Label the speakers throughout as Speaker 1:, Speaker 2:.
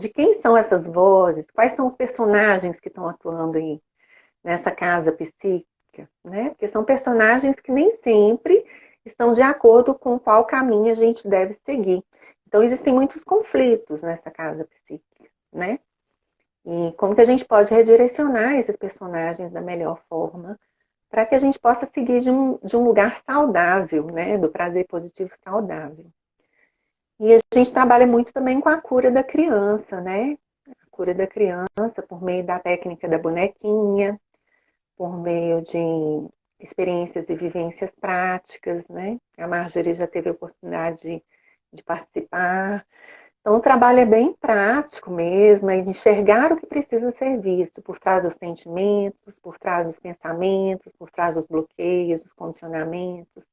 Speaker 1: de quem são essas vozes, quais são os personagens que estão atuando aí nessa casa psíquica, né? Porque são personagens que nem sempre estão de acordo com qual caminho a gente deve seguir. Então, existem muitos conflitos nessa casa psíquica, né? E como que a gente pode redirecionar esses personagens da melhor forma para que a gente possa seguir de um lugar saudável, né? Do prazer positivo saudável. E a gente trabalha muito também com a cura da criança, né? A cura da criança por meio da técnica da bonequinha, por meio de experiências e vivências práticas, né? A Marjorie já teve a oportunidade de participar. Então, o trabalho é bem prático mesmo, é de enxergar o que precisa ser visto por trás dos sentimentos, por trás dos pensamentos, por trás dos bloqueios, dos condicionamentos,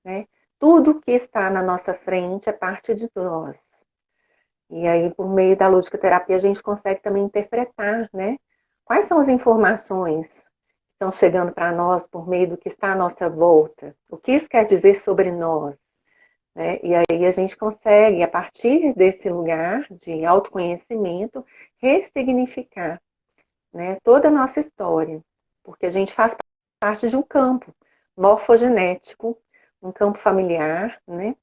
Speaker 1: né? Tudo que está na nossa frente é parte de nós. E aí, por meio da ludicoterapia, a gente consegue também interpretar, né? Quais são as informações que estão chegando para nós por meio do que está à nossa volta? O que isso quer dizer sobre nós? Né? E aí a gente consegue, a partir desse lugar de autoconhecimento, ressignificar, né, toda a nossa história. Porque a gente faz parte de um campo morfogenético, um campo familiar, né?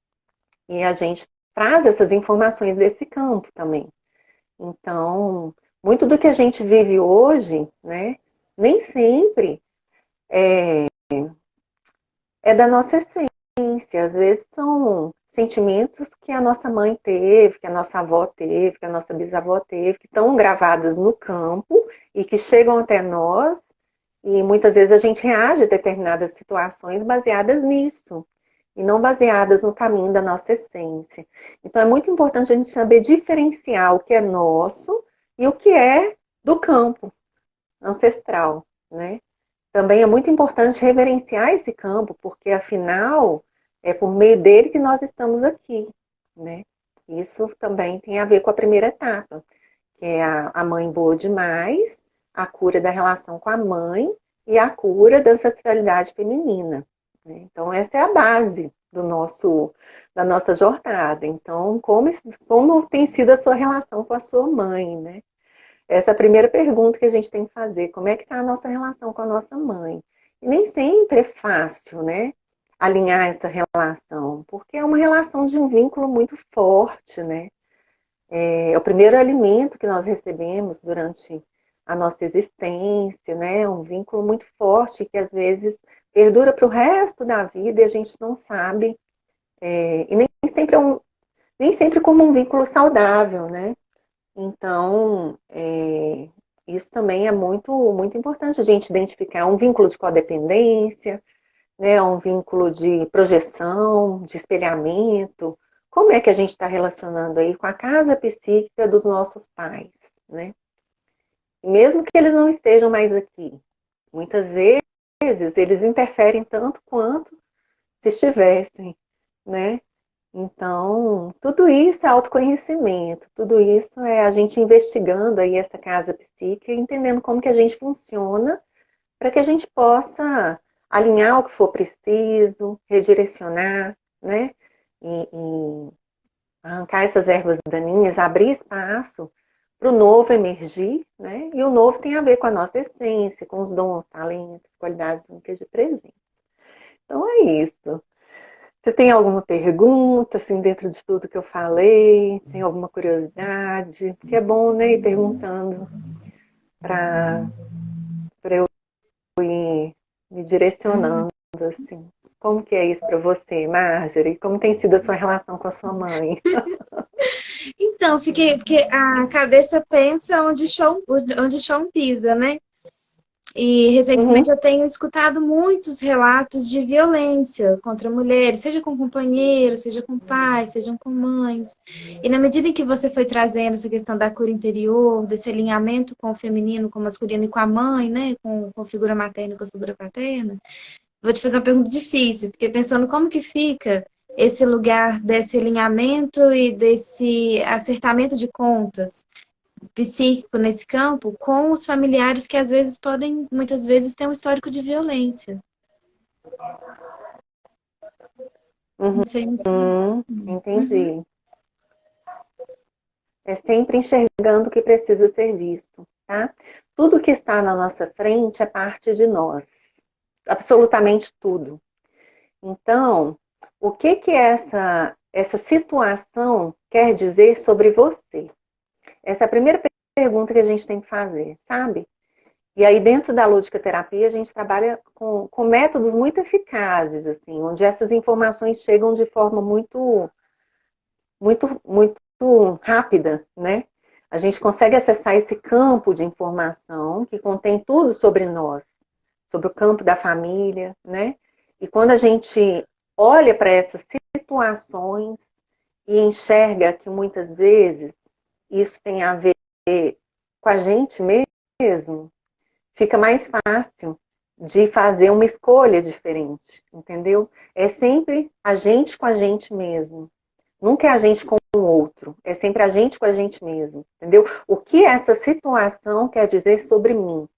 Speaker 1: E a gente traz essas informações desse campo também. Então, muito do que a gente vive hoje, né, nem sempre é da nossa essência. Às vezes são sentimentos que a nossa mãe teve, que a nossa avó teve, que a nossa bisavó teve, que estão gravadas no campo e que chegam até nós. E muitas vezes a gente reage a determinadas situações baseadas nisso, e não baseadas no caminho da nossa essência. Então é muito importante a gente saber diferenciar o que é nosso e o que é do campo ancestral, né? Também é muito importante reverenciar esse campo, porque afinal é por meio dele que nós estamos aqui, né? Isso também tem a ver com a primeira etapa, que é a mãe boa demais, a cura da relação com a mãe e a cura da ancestralidade feminina, né? Então essa é a base da nossa jornada. Então, como tem sido a sua relação com a sua mãe, né? Essa é a primeira pergunta que a gente tem que fazer. Como é que está a nossa relação com a nossa mãe? E nem sempre é fácil, né? Alinhar essa relação, porque é uma relação de um vínculo muito forte, né? É o primeiro alimento que nós recebemos durante a nossa existência, né? É um vínculo muito forte que às vezes perdura para o resto da vida e a gente não sabe, e nem sempre como um vínculo saudável, né? Então, isso também é muito, muito importante a gente identificar. É um vínculo de codependência, né? É um vínculo de projeção, de espelhamento. Como é que a gente está relacionando aí com a casa psíquica dos nossos pais, né? Mesmo que eles não estejam mais aqui, muitas vezes eles interferem tanto quanto se estivessem, né? Então, tudo isso é autoconhecimento, tudo isso é a gente investigando aí essa casa psíquica, entendendo como que a gente funciona, para que a gente possa alinhar o que for preciso, redirecionar, né? E arrancar essas ervas daninhas, abrir espaço para o novo emergir, né? E o novo tem a ver com a nossa essência, com os dons, talentos, qualidades únicas de presente. Então é isso. Você tem alguma pergunta, assim, dentro de tudo que eu falei? Tem alguma curiosidade? Porque é bom, né, ir perguntando para eu ir me direcionando, assim. Como que é isso para você, Marjorie? Como tem sido a sua relação com a sua mãe?
Speaker 2: Então, fiquei, porque a cabeça pensa onde o chão pisa, né? E recentemente
Speaker 1: Uhum,
Speaker 2: eu tenho escutado muitos relatos de violência contra mulheres, seja com companheiros, seja com pais, sejam com mães. E na medida em que você foi trazendo essa questão da cura interior, desse alinhamento com o feminino, com o masculino e com a mãe, né? Com a figura materna e com a figura paterna, vou te fazer uma pergunta difícil, porque pensando como que fica esse lugar desse alinhamento e desse acertamento de contas psíquico nesse campo com os familiares que às vezes podem, muitas vezes, ter um histórico de violência. Não sei.
Speaker 1: uhum,
Speaker 2: Uhum.
Speaker 1: entendi. É sempre enxergando o que precisa ser visto, tá? Tudo que está na nossa frente é parte de nós. Absolutamente tudo. Então, o que que essa situação quer dizer sobre você? Essa é a primeira pergunta que a gente tem que fazer, sabe? E aí, dentro da ludicoterapia, a gente trabalha com métodos muito eficazes, assim, onde essas informações chegam de forma muito rápida, né? A gente consegue acessar esse campo de informação que contém tudo sobre nós, sobre o campo da família, né? E quando a gente olha para essas situações e enxerga que muitas vezes isso tem a ver com a gente mesmo, fica mais fácil de fazer uma escolha diferente, entendeu? É sempre a gente com a gente mesmo. Nunca é a gente com o outro. É sempre a gente com a gente mesmo, entendeu? O que essa situação quer dizer sobre mim?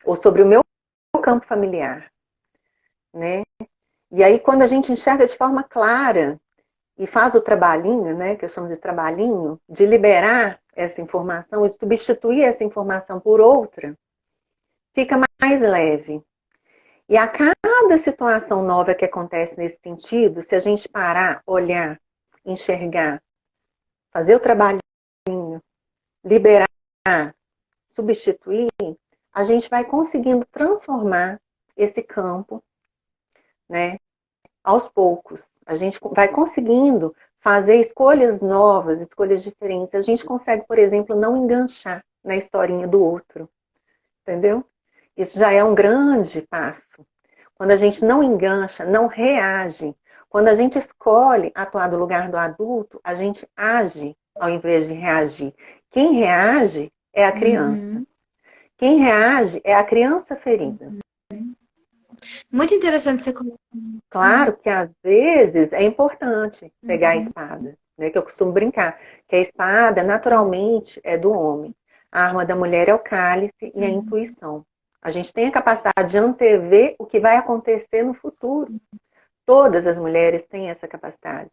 Speaker 1: Ou sobre o meu campo familiar, né? E aí, quando a gente enxerga de forma clara e faz o trabalhinho, né, que eu chamo de trabalhinho, de liberar essa informação e substituir essa informação por outra, fica mais leve. E a cada situação nova que acontece nesse sentido, se a gente parar, olhar, enxergar, fazer o trabalhinho, liberar, substituir, a gente vai conseguindo transformar esse campo, né, aos poucos. A gente vai conseguindo fazer escolhas novas, escolhas diferentes. A gente consegue, por exemplo, não enganchar na historinha do outro, entendeu? Isso já é um grande passo. Quando a gente não engancha, não reage. Quando a gente escolhe atuar do lugar do adulto, a gente age ao invés de reagir. Quem reage é a criança. Quem reage é a criança ferida.
Speaker 2: Muito interessante você colocar.
Speaker 1: Claro que às vezes é importante pegar a espada, né? Que eu costumo brincar, que a espada naturalmente é do homem. A arma da mulher é o cálice e a intuição. A gente tem a capacidade de antever o que vai acontecer no futuro. Todas as mulheres têm essa capacidade.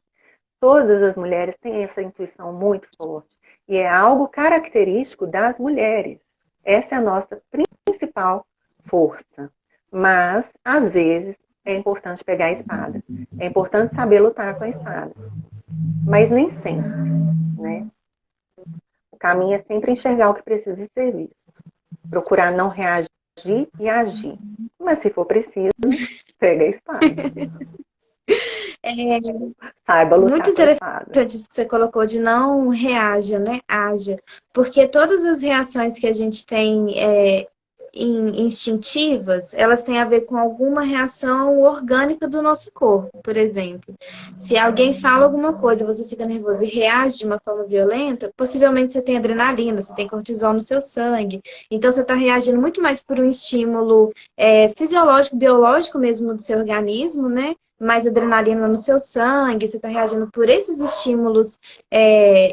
Speaker 1: Todas as mulheres têm essa intuição muito forte. E é algo característico das mulheres. Essa é a nossa principal força. Mas, às vezes, é importante pegar a espada. É importante saber lutar com a espada. Mas nem sempre, né? O caminho é sempre enxergar o que precisa ser visto. Procurar não reagir e agir. Mas, se for preciso, pega a espada.
Speaker 2: É
Speaker 1: Saiba
Speaker 2: muito
Speaker 1: lutar com a espada.
Speaker 2: interessante isso que você colocou de não reaja, né? Haja. Porque todas as reações que a gente tem instintivas, elas têm a ver com alguma reação orgânica do nosso corpo, por exemplo. Se alguém fala alguma coisa, você fica nervoso e reage de uma forma violenta, possivelmente você tem adrenalina, você tem cortisol no seu sangue. Então você está reagindo muito mais por um estímulo fisiológico, biológico mesmo do seu organismo, né? Mais adrenalina no seu sangue, você está reagindo por esses estímulos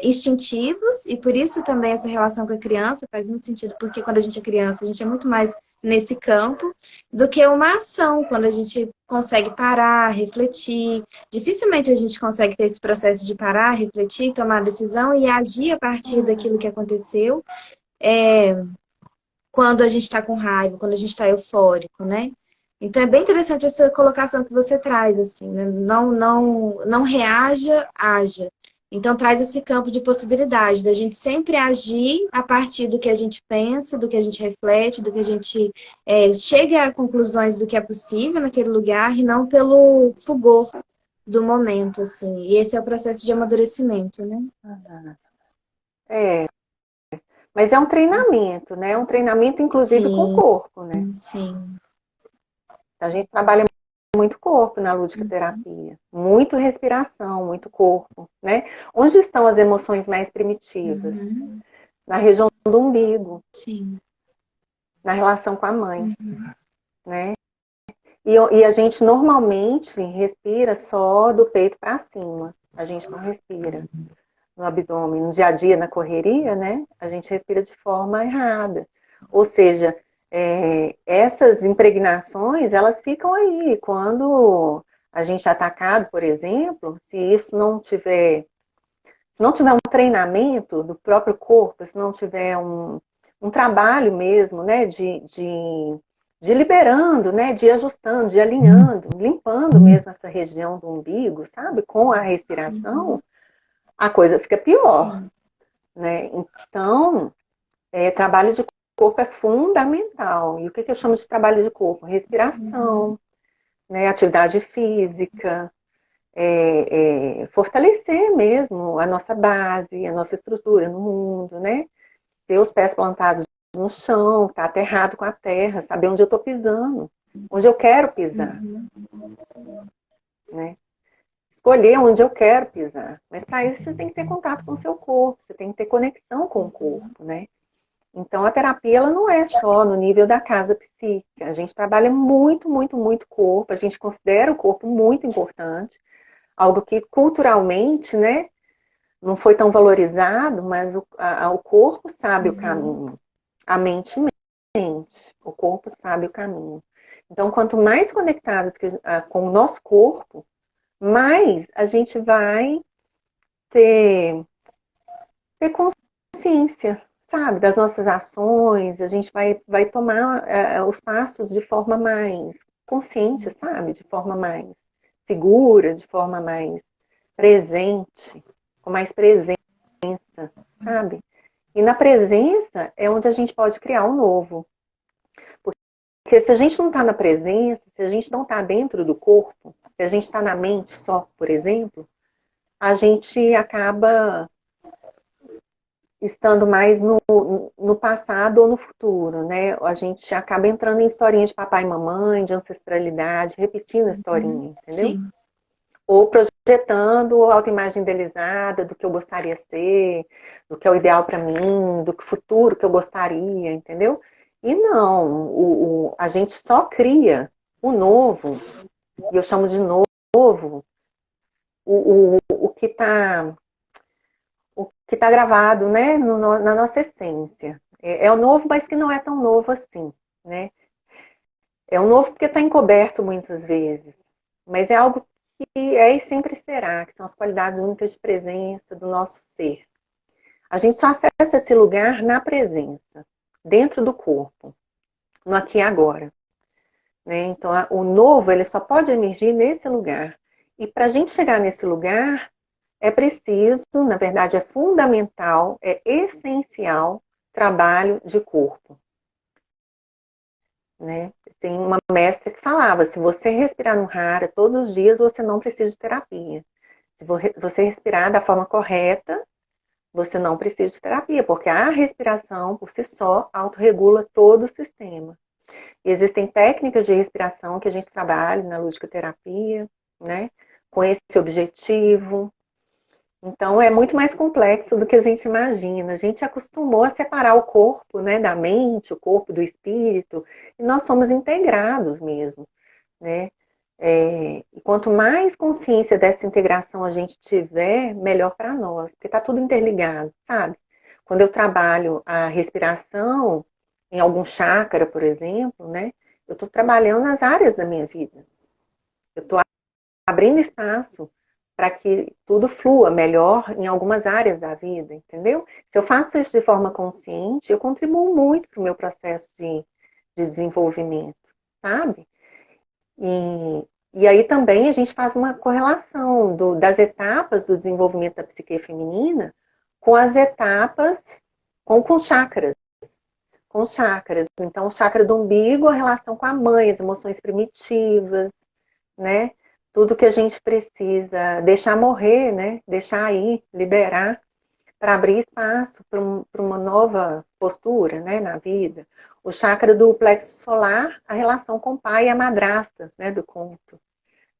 Speaker 2: instintivos, e por isso também essa relação com a criança faz muito sentido, porque quando a gente é criança, a gente é muito mais nesse campo do que uma ação, quando a gente consegue parar, refletir. Dificilmente a gente consegue ter esse processo de parar, refletir, tomar decisão e agir a partir daquilo que aconteceu quando a gente está com raiva, quando a gente está eufórico, né? Então é bem interessante essa colocação que você traz, assim, né? Não reaja, haja. Então traz esse campo de possibilidade da gente sempre agir a partir do que a gente pensa, do que a gente reflete, do que a gente chega a conclusões do que é possível naquele lugar e não pelo fulgor do momento, assim. E esse é o processo de amadurecimento, né?
Speaker 1: Mas é um treinamento, né? É um treinamento, inclusive, com o corpo, né?
Speaker 2: Sim.
Speaker 1: A gente trabalha muito corpo na ludicoterapia. Muito respiração, muito corpo, né? Onde estão as emoções mais primitivas? Na região do umbigo.
Speaker 2: Sim.
Speaker 1: Na relação com a mãe, né? E a gente normalmente respira só do peito para cima. A gente não respira no abdômen. No dia a dia, na correria, né? A gente respira de forma errada. Ou seja, essas impregnações, elas ficam aí. Quando a gente é atacado, por exemplo, se isso não tiver Se não tiver um treinamento do próprio corpo, se não tiver um trabalho mesmo, né, de liberando, né, de ajustando, de alinhando, limpando mesmo essa região do umbigo, sabe, com a respiração, a coisa fica pior,
Speaker 2: Sim.
Speaker 1: né? Então, trabalho de corpo é fundamental. E o que eu chamo de trabalho de corpo? Respiração, né, atividade física, fortalecer mesmo a nossa base, a nossa estrutura no mundo, né? Ter os pés plantados no chão, estar aterrado com a terra, saber onde eu estou pisando, onde eu quero pisar, né? Escolher onde eu quero pisar. Mas para isso você tem que ter contato com o seu corpo, você tem que ter conexão com o corpo, né? Então a terapia ela não é só no nível da casa psíquica. A gente trabalha muito, muito, muito corpo, a gente considera o corpo muito importante, algo que culturalmente, né, não foi tão valorizado, mas o corpo sabe o caminho. A mente mente. O corpo sabe o caminho. Então, quanto mais conectados com o nosso corpo, mais a gente vai ter consciência, sabe, das nossas ações, a gente vai tomar os passos de forma mais consciente, sabe, de forma mais segura, de forma mais presente, com mais presença, sabe? E na presença é onde a gente pode criar um novo. Porque se a gente não está na presença, se a gente não está dentro do corpo, se a gente está na mente só, por exemplo, a gente acaba estando mais no passado ou no futuro, né? A gente acaba entrando em historinhas de papai e mamãe, de ancestralidade, repetindo a historinha, entendeu?
Speaker 2: Sim.
Speaker 1: Ou projetando a autoimagem idealizada do que eu gostaria de ser, do que é o ideal para mim, do que futuro que eu gostaria, entendeu? E não, a gente só cria o novo, e eu chamo de novo, o que está gravado, né, na nossa essência. É o novo, mas que não é tão novo assim, né? É o novo porque está encoberto muitas vezes, mas é algo que é e sempre será, que são as qualidades únicas de presença do nosso ser. A gente só acessa esse lugar na presença, dentro do corpo, no aqui e agora. Né? Então, o novo ele só pode emergir nesse lugar. E para a gente chegar nesse lugar, é preciso, na verdade, é fundamental, é essencial trabalho de corpo. Né? Tem uma mestra que falava, se você respirar no Hara todos os dias, você não precisa de terapia. Se você respirar da forma correta, você não precisa de terapia, porque a respiração, por si só, autorregula todo o sistema. E existem técnicas de respiração que a gente trabalha na ludicoterapia, né? Com esse objetivo. Então, é muito mais complexo do que a gente imagina. A gente acostumou a separar o corpo, né, da mente, o corpo do espírito, e nós somos integrados mesmo, né? E quanto mais consciência dessa integração a gente tiver, melhor para nós, porque está tudo interligado, sabe? Quando eu trabalho a respiração em algum chakra, por exemplo, né? Eu estou trabalhando nas áreas da minha vida. Eu estou abrindo espaço para que tudo flua melhor em algumas áreas da vida, entendeu? Se eu faço isso de forma consciente, eu contribuo muito para o meu processo de desenvolvimento, sabe? E aí também a gente faz uma correlação das etapas do desenvolvimento da psique feminina com as etapas, com chakras. Com chakras. Então, o chakra do umbigo, a relação com a mãe, as emoções primitivas, né? Tudo que a gente precisa deixar morrer, né? Deixar ir, liberar, para abrir espaço para uma nova postura, né, na vida. O chakra do plexo solar, a relação com o pai e a madrasta, né, do conto.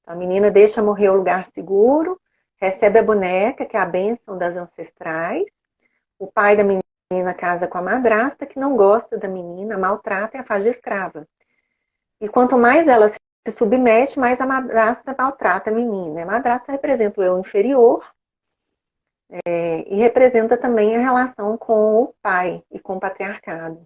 Speaker 1: A menina deixa morrer o lugar seguro, recebe a boneca, que é a bênção das ancestrais. O pai da menina casa com a madrasta, que não gosta da menina, maltrata e a faz de escrava. E quanto mais ela se submete, mais a madrasta maltrata a menina. A madrasta representa o eu inferior, e representa também a relação com o pai e com o patriarcado.